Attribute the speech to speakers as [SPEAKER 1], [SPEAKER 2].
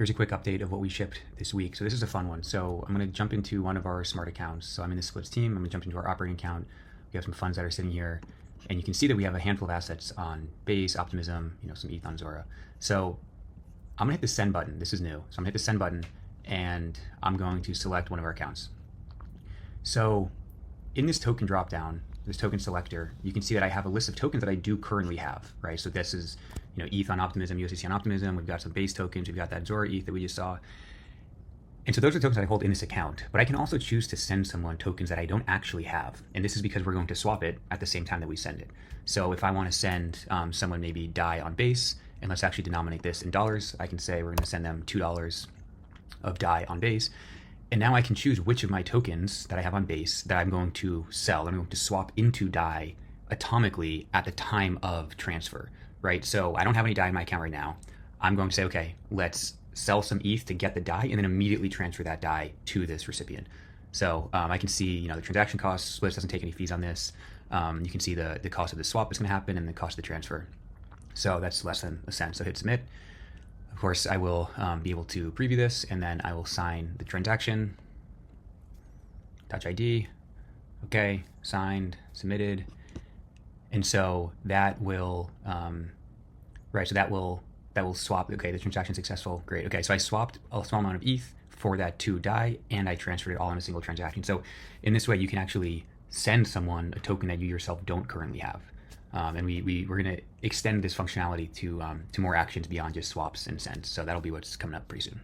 [SPEAKER 1] Here's a quick update of what we shipped this week. So this is a fun one. So I'm going to jump into one of our smart accounts. So I'm in the splits team. I'm going to jump into our operating account. We have some funds that are sitting here, and you can see that we have a handful of assets on Base, Optimism, some ETH on Zora. So I'm going to hit the send button. This is new. So I'm going to hit the send button, and I'm going to select one of our accounts. So in this token dropdown, this token selector, you can see that I have a list of tokens that I do currently have, right? So this is, ETH on Optimism, USDC on Optimism. We've got some base tokens. We've got that Zora ETH that we just saw. And so those are tokens that I hold in this account, but I can also choose to send someone tokens that I don't actually have. And this is because we're going to swap it at the same time that we send it. So if I want to send someone maybe DAI on Base, and let's actually denominate this in dollars, I can say we're going to send them $2 of DAI on Base. And now I can choose which of my tokens that I have on Base that I'm going to sell. I'm going to swap into DAI atomically at the time of transfer, right? So I don't have any DAI in my account right now. I'm going to say, okay, let's sell some ETH to get the DAI and then immediately transfer that DAI to this recipient. So I can see, the transaction costs. Splits doesn't take any fees on this. You can see the cost of the swap is going to happen and the cost of the transfer. So that's less than a cent. So hit submit. Of course, I will be able to preview this, and then I will sign the transaction. Touch ID. Okay, signed, submitted. And so that will, so that will swap. Okay, the transaction successful. Great. Okay, so I swapped a small amount of ETH for that to DAI, and I transferred it all in a single transaction. So in this way, you can actually send someone a token that you yourself don't currently have. And we're going to extend this functionality to more actions beyond just swaps and sends. So that'll be what's coming up pretty soon.